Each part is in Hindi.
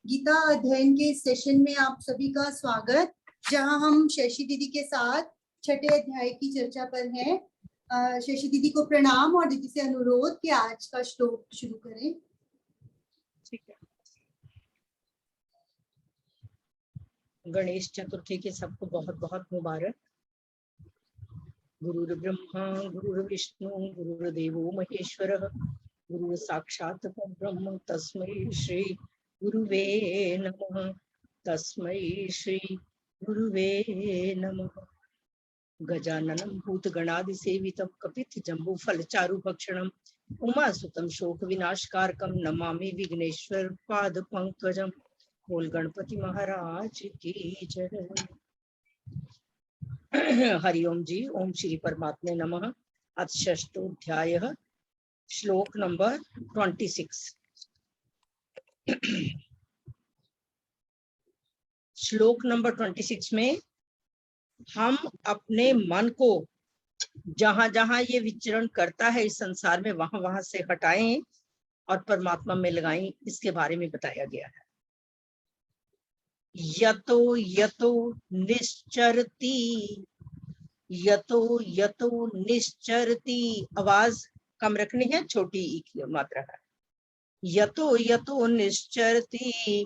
गीता अध्ययन के सेशन में आप सभी का स्वागत, जहां हम शशि दीदी के साथ छठे अध्याय की चर्चा पर हैं। शशि दीदी को प्रणाम और दीदी से अनुरोध कि आज का श्लोक शुरू करें। ठीक है। गणेश चतुर्थी के सबको बहुत बहुत मुबारक। गुरुर् ब्रह्मा गुरुर् विष्णु गुरुर्देवो महेश्वरः गुरु साक्षात् परब्रह्म तस्मै श्री गुरुवे नमः। तस्मै श्री गुरुवे नमः। गजाननं भूतगणादिसेवितं कपित्थजम्बूफलचारुभक्षणं उमासुतं शोकविनाशकारकं नमामि विघ्नेश्वर पादपङ्कजं। बोल गणपति महाराज की जय। हरिओम जी। ओम श्री परमात्मे नमः। अथ षष्ठोऽध्यायः श्लोक नंबर 26। श्लोक नंबर 26 में हम अपने मन को जहां जहां ये विचरण करता है इस संसार में वहां वहां से हटाएं और परमात्मा में लगाएं, इसके बारे में बताया गया है। यतो यतो निश्चरति, यतो यतो निश्चरति, आवाज कम रखनी है, छोटी ई की मात्रा है। यतो यतो निश्चरति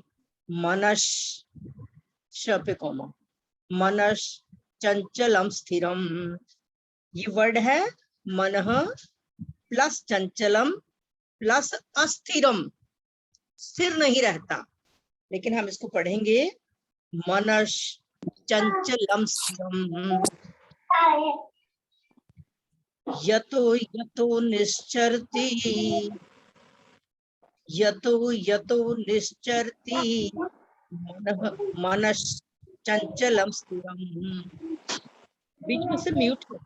मनश पे कोमा मनश चंचलम स्थिरम। ये वर्ड है मनः प्लस चंचलम प्लस अस्थिरम। स्थिर नहीं रहता, लेकिन हम इसको पढ़ेंगे मनश चंचलम स्थिरम। यतो यतो निश्चरति, यतो यतो निश्चरति मनश चंचलम स्थिरम। बीच में से म्यूट कर।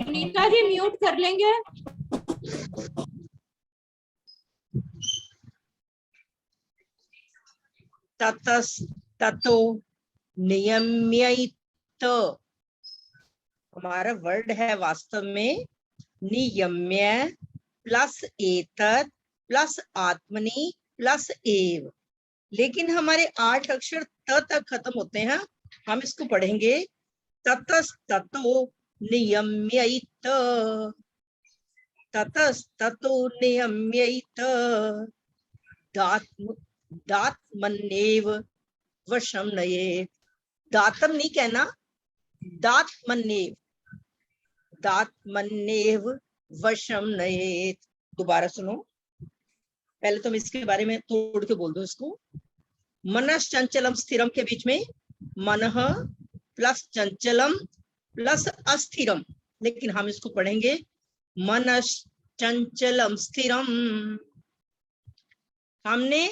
नीता जी म्यूट कर लेंगे। ततो नियम्यत, हमारा वर्ड है वास्तव में नियम्य प्लस एतत् प्लस आत्मनि प्लस एव, लेकिन हमारे 8 अक्षर त तक खत्म होते हैं। हम इसको पढ़ेंगे ततस्ततो नियम्यत, ततस्ततो नियम्यत दात्मन्येव वशं नयेत्। दातम नहीं कहना, दात्मन्येव, दात्मन्येव वशं नयेत्। दोबारा सुनो, पहले तुम इसके बारे में तोड़ के बोल दो इसको। मनस चंचलम स्थिरम के बीच में मनः प्लस चंचलम प्लस अस्थिरम, लेकिन हम इसको पढ़ेंगे मनस चंचलम स्थिरम। हमने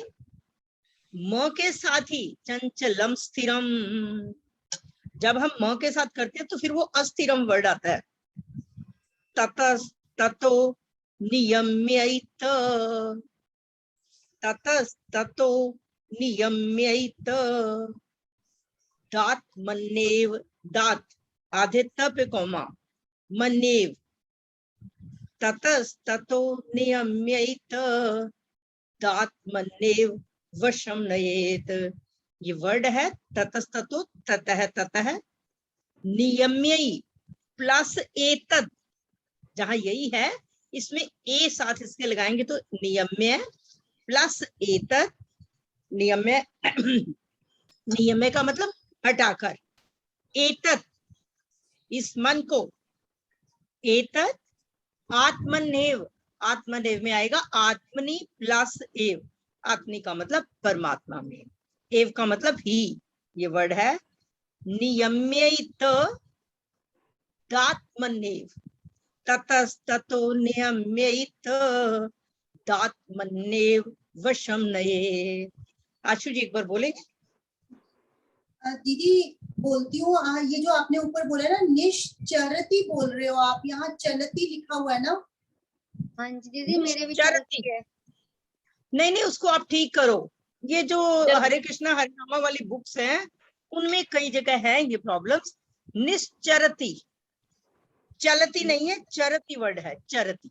म के साथ ही चंचलम स्थिरम, जब हम म के साथ करते हैं तो फिर वो अस्थिरम वर्ड आता है। ततो नियम्यत, ततो नियम्यत दात्मन्येव, दात आधे त पे कोमा मन्येव, ततो नियम्यत दात्मन्येव वशं नयेत्। ये वर्ड है ततस्ततो, ततः ततः, नियम्यई प्लस एतत्, जहां यही है इसमें ए साथ इसके लगाएंगे तो नियम्य प्लस एतत्। नियम्य नियम्य का मतलब हटाकर, एतत् इस मन को, एतत् आत्मनेव, आत्मनेव में आएगा आत्मनि प्लस एव, आत्मनि का मतलब परमात्मा में, एव का मतलब ही। ये वर्ड है नियम्यत दात्मन्येव, ततस्ततो नियम्यत दात्मन्येव वशं नयेत्। आशु जी एक बार बोले। दीदी बोलती हूँ, ये जो आपने ऊपर बोला ना निश्चरति बोल रहे हो आप, यहाँ चलती लिखा हुआ है ना? हाँ जी दीदी, मेरे भी चलती है। नहीं नहीं, उसको आप ठीक करो। ये जो हरे कृष्णा हरिनामा वाली बुक्स हैं उनमें कई जगह है ये प्रॉब्लम्स। निश्चरति, चलती नहीं है, चरती वर्ड है, चरती।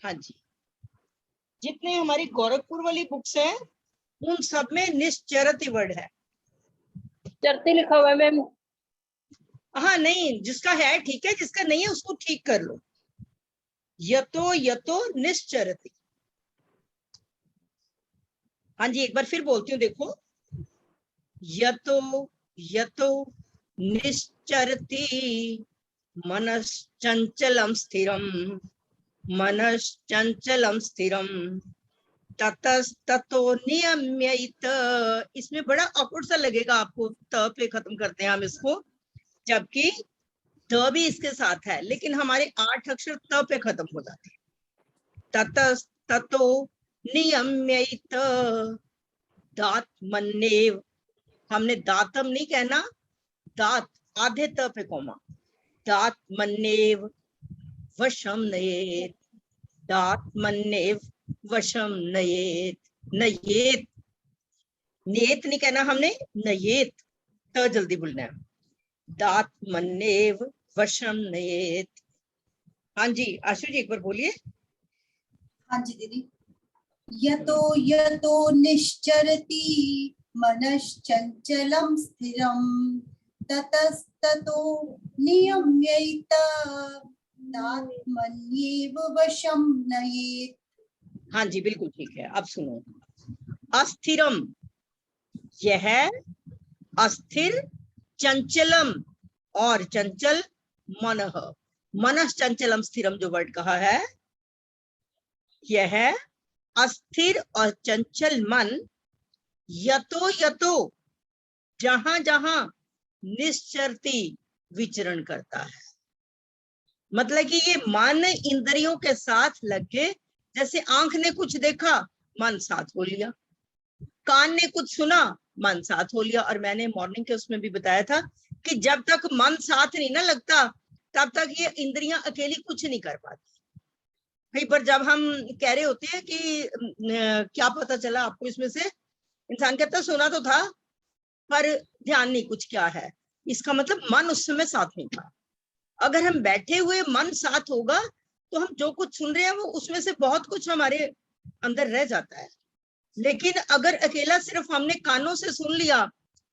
हाँ जी, जितने हमारी गोरखपुर वाली बुक्स हैं उन सब में निश्चरति वर्ड है। चरते लिखा हुआ है मैम। हाँ नहीं, जिसका है ठीक है, जिसका नहीं है उसको ठीक कर लो। यतो यतो निश्चरति। हाँ जी, एक बार फिर बोलती हूँ, देखो। यतो यतो निश्चरति मनश्चंचलम स्थिरम, मनश्चंचलम स्थिरम ततस्ततो नियम्यैत। इसमें बड़ा ऑकवर्ड सा लगेगा आपको, त पे खत्म करते हैं हम इसको, जबकि द भी इसके साथ है, लेकिन हमारे 8 अक्षर त पे खत्म हो जाते हैं। ततस्ततो नियम्यैत दात्मन्येव। हमने दातम नहीं कहना, दात आधे त पे कोमा। दात्मन्येव वशम नयेत, दात्मन्येव वशम नयेत। नयेत, नियत नहीं कहना हमने, नयेत त जल्दी बोलना है। दात्मन्येव वशम नयेत। हाँ जी आशु जी, एक बार बोलिए। हाँ जी दीदी। यतो यतो निश्चरति मनश्चंचलं स्थिरं ततस्ततो नियम्यैत दात्मन्येव वशं नयेत्। हाँ जी बिल्कुल ठीक है। अब सुनो, अस्थिरम, यह अस्थिर, चंचलम और चंचल, मनः, मनः चंचलम स्थिरम जो वर्ड कहा है, यह अस्थिर और चंचल मन यतो यतो, जहां जहां निश्चरती विचरण करता है। मतलब कि ये मन इंद्रियों के साथ लग के, जैसे आंख ने कुछ देखा मन साथ हो लिया, कान ने कुछ सुना मन साथ हो लिया। और मैंने मॉर्निंग के उसमें भी बताया था कि जब तक मन साथ नहीं ना लगता तब तक ये इंद्रियां अकेली कुछ नहीं कर पाती। कई बार जब हम कह रहे होते हैं कि क्या पता चला आपको इसमें से, इंसान कहता सुना तो था पर ध्यान नहीं कुछ क्या है, इसका मतलब मन उस समय साथ नहीं था। अगर हम बैठे हुए मन साथ होगा तो हम जो कुछ सुन रहे हैं वो उसमें से बहुत कुछ हमारे अंदर रह जाता है। लेकिन अगर अकेला सिर्फ हमने कानों से सुन लिया,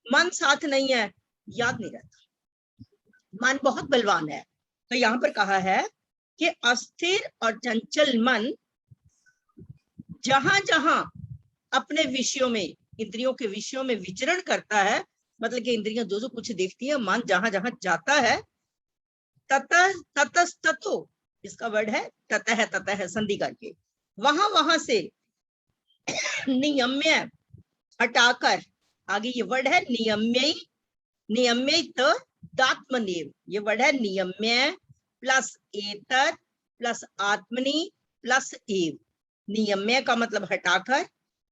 मन साथ नहीं है, याद नहीं रहता। मन बहुत बलवान है। तो यहाँ पर कहा है कि अस्थिर और चंचल मन जहां जहां अपने विषयों में, इंद्रियों के विषयों में विचरण करता है, मतलब कि इंद्रियां जो जो कुछ देखती है, मन जहां जहां जाता है, ततः ततस्ततो, इसका वर्ड है ततः, ततः संधि करके, वहां वहां से नियम्य हटाकर, आगे ये वर्ड है नियम्य, नियम्य त दात्मनेव, ये वर्ड है नियम्य प्लस एतत् प्लस आत्मनि प्लस एव। नियम्य का मतलब हटाकर,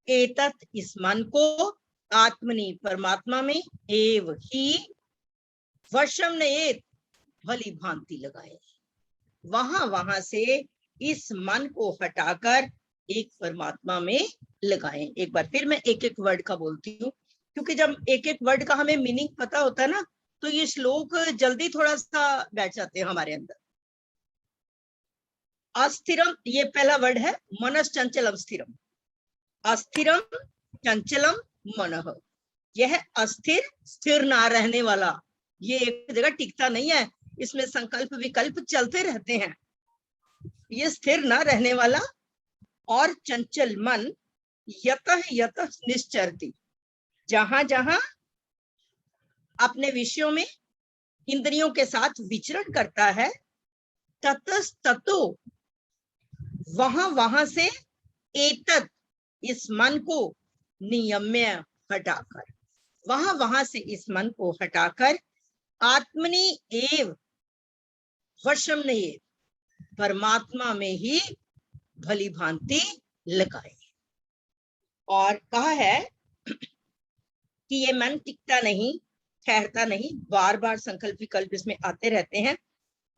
एतत् इस मन को, आत्मनि परमात्मा में, एव ही वशम नयेत भली भांति लगाए। वहां वहां से इस मन को हटाकर एक परमात्मा में लगाएं। एक बार फिर मैं एक एक वर्ड का बोलती हूँ, क्योंकि जब एक एक वर्ड का हमें मीनिंग पता होता है ना, तो ये श्लोक जल्दी थोड़ा सा बैठ जाते हैं हमारे अंदर। अस्थिरम, ये पहला वर्ड है, मनश्चंचलम स्थिरम। अस्थिरम चंचलम मनः, यह अस्थिर, स्थिर ना रहने वाला, ये एक जगह टिकता नहीं है, इसमें संकल्प विकल्प चलते रहते हैं। ये स्थिर ना रहने वाला और चंचल मन यतः यतः निश्चरति, जहां जहां अपने विषयों में इंद्रियों के साथ विचरण करता है, ततस्ततो, वहां वहां से, एतत् इस मन को, नियम्य हटाकर, वहां वहां से इस मन को हटाकर, आत्मनि एव वशम नयेत, परमात्मा में ही भली भांति लगाए। और कहा है कि ये मन टिकता नहीं, ठहरता नहीं, बार बार संकल्प विकल्प इसमें आते रहते हैं,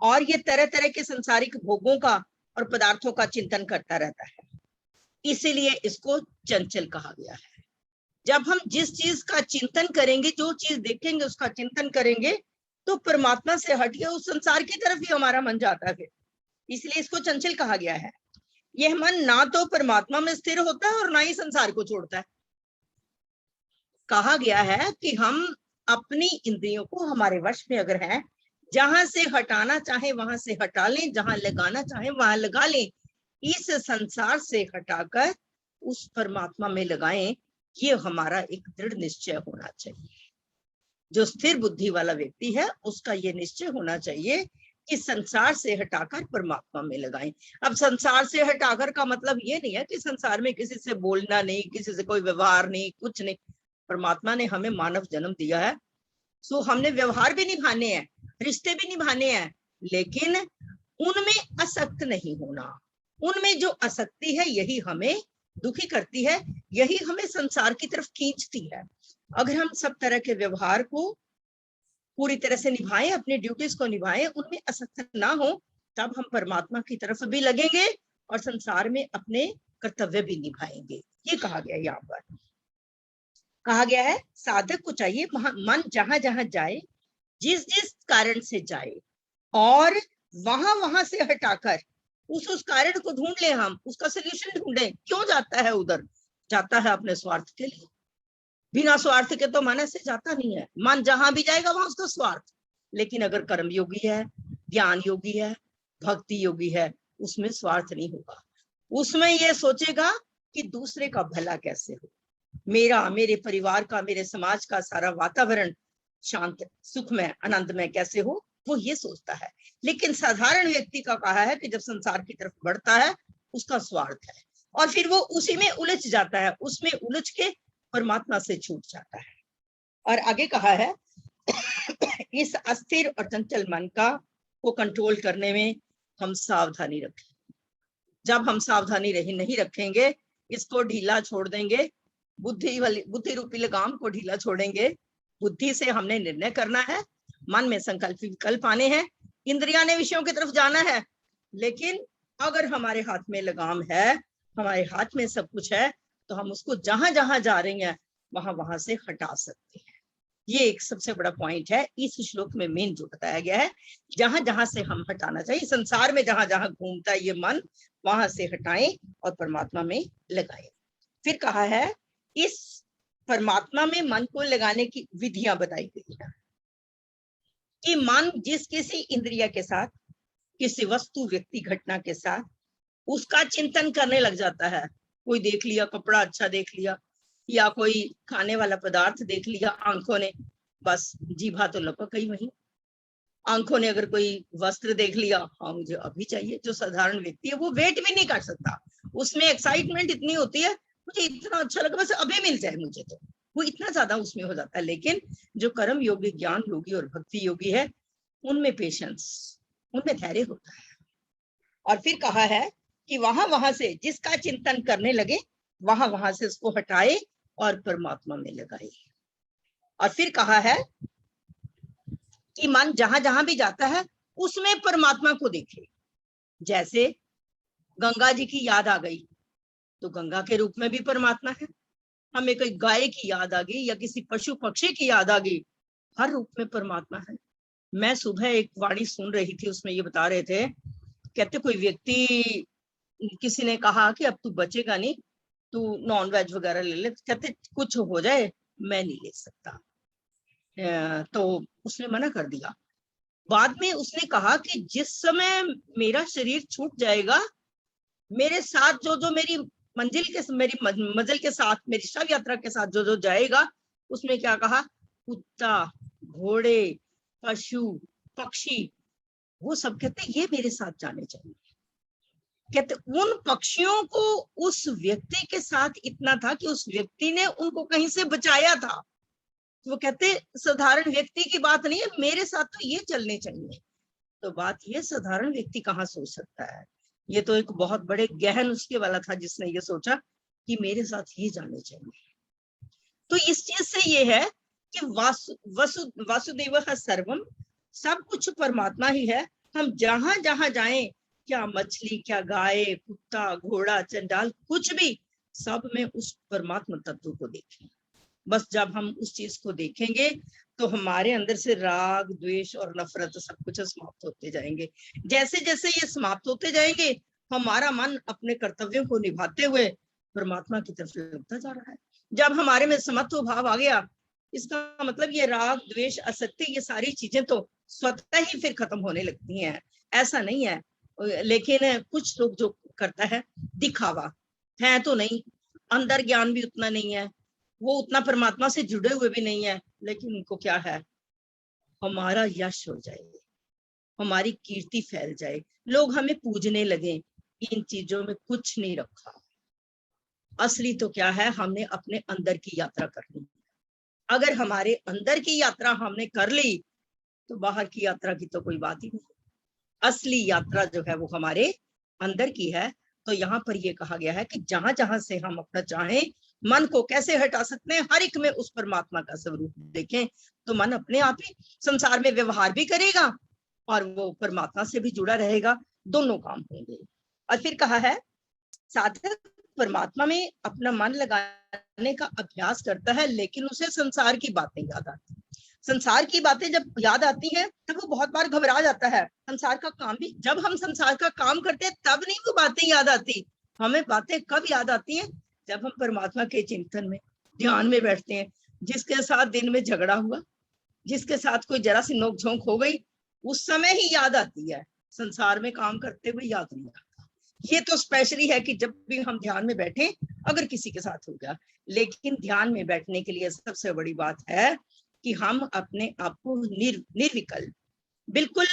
और ये तरह तरह के संसारिक भोगों का और पदार्थों का चिंतन करता रहता है, इसीलिए इसको चंचल कहा गया है। जब हम जिस चीज का चिंतन करेंगे, जो चीज देखेंगे उसका चिंतन करेंगे, तो परमात्मा से हट के उस संसार की तरफ ही हमारा मन जाता है, इसलिए इसको चंचल कहा गया है। यह मन ना तो परमात्मा में स्थिर होता है और ना ही संसार को छोड़ता है। कहा गया है कि हम अपनी इंद्रियों को हमारे वश में अगर है, जहां से हटाना चाहे वहां से हटा लें, जहां लगाना चाहे वहां लगा लें, इस संसार से हटाकर उस परमात्मा में लगाएं। ये हमारा एक दृढ़ निश्चय होना चाहिए। जो स्थिर बुद्धि वाला व्यक्ति है उसका ये निश्चय होना चाहिए कि संसार से हटाकर परमात्मा में लगाएं। अब संसार से हटाकर का मतलब ये नहीं है कि संसार में किसी से बोलना नहीं, किसी से कोई व्यवहार नहीं, कुछ नहीं। परमात्मा ने हमें मानव जन्म दिया है, सो हमने व्यवहार भी निभाने हैं, रिश्ते भी निभाने हैं, लेकिन उनमें आसक्त नहीं होना। उनमें जो आसक्ति है यही हमें दुखी करती है, यही हमें संसार की तरफ खींचती है। अगर हम सब तरह के व्यवहार को पूरी तरह से निभाएं, अपनी ड्यूटीज को निभाएं, उनमें आसक्त ना हो, तब हम परमात्मा की तरफ भी लगेंगे और संसार में अपने कर्तव्य भी निभाएंगे। ये कहा गया, यहाँ पर कहा गया है साधक को चाहिए मन जहां जहां जाए, जिस जिस कारण से जाए, और वहां वहां से हटाकर उस कारण को ढूंढ ले, हम उसका सोल्यूशन ढूंढे। क्यों जाता है उधर? जाता है अपने स्वार्थ के लिए। बिना स्वार्थ के तो मन से जाता नहीं है। मन जहां भी जाएगा वहां उसका स्वार्थ। लेकिन अगर कर्म योगी है, ज्ञान योगी है, भक्ति योगी है, उसमें स्वार्थ नहीं होगा। उसमें यह सोचेगा कि दूसरे का भला कैसे हो, मेरा, मेरे परिवार का, मेरे समाज का सारा वातावरण शांत, सुखमय, आनंदमय कैसे हो, वो ये सोचता है। लेकिन साधारण व्यक्ति का कहा है कि जब संसार की तरफ बढ़ता है उसका स्वार्थ है, और फिर वो उसी में उलझ जाता है, उसमें उलझ के परमात्मा से छूट जाता है। और आगे कहा है इस अस्थिर और चंचल मन का को कंट्रोल करने में हम सावधानी रखें। जब हम सावधानी नहीं रखेंगे, इसको ढीला छोड़ देंगे, बुद्धि रूपी लगाम को ढीला छोड़ेंगे। बुद्धि से हमने निर्णय करना है, मन में संकल्प विकल्प आने हैं, इंद्रियां ने विषयों की तरफ जाना है। लेकिन अगर हमारे हाथ में लगाम है, हमारे हाथ में सब कुछ है, तो हम उसको जहां जहां जा रहे हैं वहां वहां से हटा सकते हैं। ये एक सबसे बड़ा पॉइंट है इस श्लोक में, मेन जो बताया गया है, जहां जहां से हम हटाना चाहिए, संसार में जहां जहां घूमता है ये मन, वहां से हटाएं और परमात्मा में लगाएं। फिर कहा है इस परमात्मा में मन को लगाने की विधियां बताई गई है कि मन जिस किसी इंद्रिया के साथ, किसी वस्तु, व्यक्ति, घटना के साथ उसका चिंतन करने लग जाता है। कोई देख लिया, कपड़ा अच्छा देख लिया, या कोई खाने वाला पदार्थ देख लिया आंखों ने, बस जीभा तो लपक गई वहीं। आंखों ने अगर कोई वस्त्र देख लिया, हाँ मुझे अभी चाहिए। जो साधारण व्यक्ति है वो वेट भी नहीं कर सकता, उसमें एक्साइटमेंट इतनी होती है, मुझे इतना अच्छा लगा, बस अभी मिल जाए मुझे, तो वो इतना ज्यादा उसमें हो जाता है। लेकिन जो कर्म योगी, ज्ञान योगी और भक्ति योगी है, उनमें पेशेंस, उनमें धैर्य होता है। और फिर कहा है कि वहां वहां से जिसका चिंतन करने लगे, वहां वहां से उसको हटाए और परमात्मा में लगाए। और फिर कहा है कि मन जहां जहां भी जाता है उसमें परमात्मा को देखे। जैसे गंगा जी की याद आ गई तो गंगा के रूप में भी परमात्मा है, हमें कोई गाय की याद आ गई या किसी पशु पक्षी की याद आ गई, हर रूप में परमात्मा है। मैं सुबह एक वाणी सुन रही थी, उसमें ये बता रहे थे, कहते कोई व्यक्ति, किसी ने कहा कि अब तू बचेगा नहीं, तू नॉन वेज वगैरह ले ले, कहते कुछ हो जाए मैं नहीं ले सकता। तो उसने मना कर दिया। बाद में उसने कहा कि जिस समय मेरा शरीर छूट जाएगा, मेरे साथ जो जो मेरी मंजिल के साथ, मेरी शव यात्रा के साथ जो जो जाएगा, उसमें क्या कहा, कुत्ता, घोड़े, पशु, पक्षी, वो सब कहते ये मेरे साथ जाने चाहिए। कहते उन पक्षियों को उस व्यक्ति के साथ इतना था कि उस व्यक्ति ने उनको कहीं से बचाया था। वो कहते साधारण व्यक्ति की बात नहीं है, मेरे साथ तो ये चलने चाहिए। तो बात ये साधारण व्यक्ति कहाँ सोच सकता है, ये तो एक बहुत बड़े गहन उसके वाला था जिसने ये सोचा कि मेरे साथ ये जाने चाहिए। तो इस चीज से ये है कि वासुदेव सर्वम, सब कुछ परमात्मा ही है। हम जहां जहां जाएं, क्या मछली, क्या गाय, कुत्ता, घोड़ा, चंडाल, कुछ भी, सब में उस परमात्मा तत्व को देखें। बस जब हम उस चीज को देखेंगे तो हमारे अंदर से राग, द्वेष और नफरत सब कुछ समाप्त होते जाएंगे। जैसे जैसे ये समाप्त होते जाएंगे, हमारा मन अपने कर्तव्यों को निभाते हुए परमात्मा की तरफ लगता जा रहा है। जब हमारे में समत्व भाव आ गया, इसका मतलब ये राग द्वेष असक्ति ये सारी चीजें तो स्वतः ही फिर खत्म होने लगती हैं। ऐसा नहीं है, लेकिन कुछ लोग जो करता है दिखावा है तो नहीं, अंदर ज्ञान भी उतना नहीं है, वो उतना परमात्मा से जुड़े हुए भी नहीं है, लेकिन उनको क्या है, हमारा यश हो जाए, हमारी कीर्ति फैल जाए, लोग हमें पूजने लगे। इन चीजों में कुछ नहीं रखा। असली तो क्या है, हमने अपने अंदर की यात्रा करनी है। अगर हमारे अंदर की यात्रा हमने कर ली तो बाहर की यात्रा की तो कोई बात ही नहीं। असली यात्रा जो है वो हमारे अंदर की है। तो यहाँ पर ये कहा गया है कि जहां जहां से हम अपना चाहें मन को कैसे हटा सकते हैं, हर एक में उस परमात्मा का स्वरूप देखें, तो मन अपने आप ही संसार में व्यवहार भी करेगा और वो परमात्मा से भी जुड़ा रहेगा, दोनों काम होंगे। और फिर कहा है साधक परमात्मा में अपना मन लगाने का अभ्यास करता है, लेकिन उसे संसार की बातें याद आती। संसार की बातें जब याद आती हैं तब वो बहुत बार घबरा जाता है। संसार का काम भी, जब हम संसार का काम करते हैं तब नहीं वो बातें याद आती। हमें बातें कब याद आती हैं, जब हम परमात्मा के चिंतन में ध्यान में बैठते हैं। जिसके साथ दिन में झगड़ा हुआ, जिसके साथ कोई जरा सी नोक झोंक हो गई, उस समय ही याद आती है, संसार में काम करते हुए याद नहीं आता। ये तो स्पेशली है कि जब भी हम ध्यान में बैठे, अगर किसी के साथ हो गया। लेकिन ध्यान में बैठने के लिए सबसे बड़ी बात है कि हम अपने आप को निर्विकल्प, बिल्कुल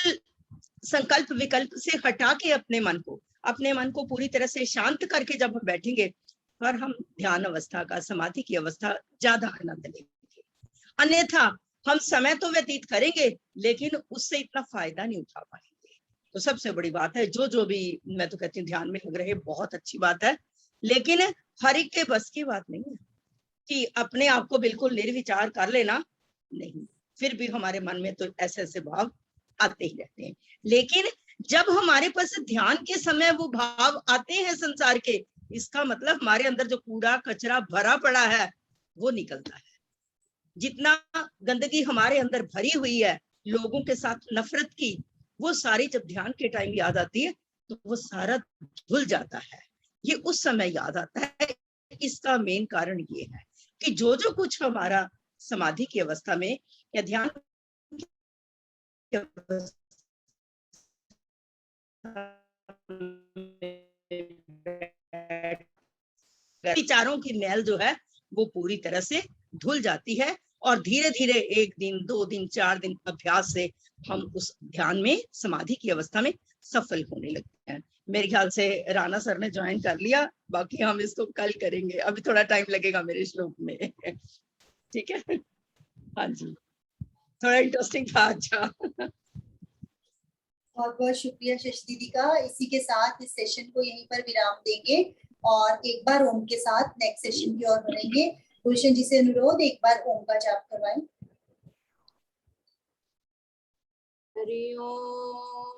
संकल्प विकल्प से हटा के अपने मन को पूरी तरह से शांत करके जब हम बैठेंगे, पर हम ध्यान अवस्था का, समाधि की अवस्था ज्यादा आनंद लेंगे। अन्यथा हम समय तो व्यतीत करेंगे लेकिन उससे इतना फायदा नहीं उठा पाएंगे। तो सबसे बड़ी बात है, जो भी मैं तो कहती हूँ ध्यान में लग रहे, बहुत अच्छी बात है, लेकिन हर एक के बस की बात नहीं है कि अपने आप को बिल्कुल निर्विचार कर लेना। नहीं, फिर भी हमारे मन में तो ऐसे ऐसे भाव आते ही रहते हैं। लेकिन जब हमारे पास ध्यान के समय वो भाव आते हैं संसार के, इसका मतलब हमारे अंदर जो कूड़ा कचरा भरा पड़ा है वो निकलता है। जितना गंदगी हमारे अंदर भरी हुई है, लोगों के साथ नफरत की, वो सारी जब ध्यान के टाइम याद आती है तो वो सारा धुल जाता है। ये उस समय याद आता है। इसका मेन कारण ये है कि जो कुछ हमारा समाधि की अवस्था में या ध्यान की विचारों की मैल जो है वो पूरी तरह से धुल जाती है और धीरे धीरे 1 दिन 2 दिन 4 दिन अभ्यास से हम उस ध्यान में, समाधि की अवस्था में सफल होने लगते हैं। मेरे ख्याल से राणा सर ने ज्वाइन कर लिया, बाकी हम इसको कल करेंगे, अभी थोड़ा टाइम लगेगा मेरे श्लोक में। ठीक है, हाँ जी, थोड़ा इंटरेस्टिंग था। अच्छा, बहुत बहुत शुक्रिया शशि दीदी का। इसी के साथ इस सेशन को यहीं पर विराम देंगे और एक बार ओम के साथ नेक्स्ट सेशन की ओर बढ़ेंगे। गुलशन जी से अनुरोध, एक बार ओम का जाप करवाएं। हरि ओम।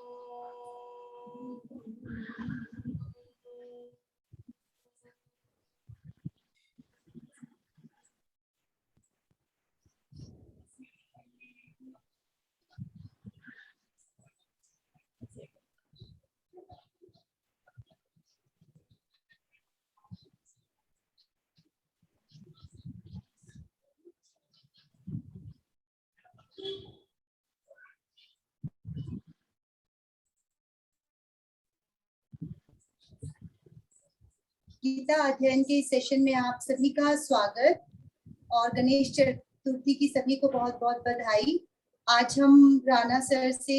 गीता अध्ययन के इस सेशन में आप सभी का स्वागत और गणेश चतुर्थी की सभी को बहुत बहुत बधाई। आज हम राणा सर से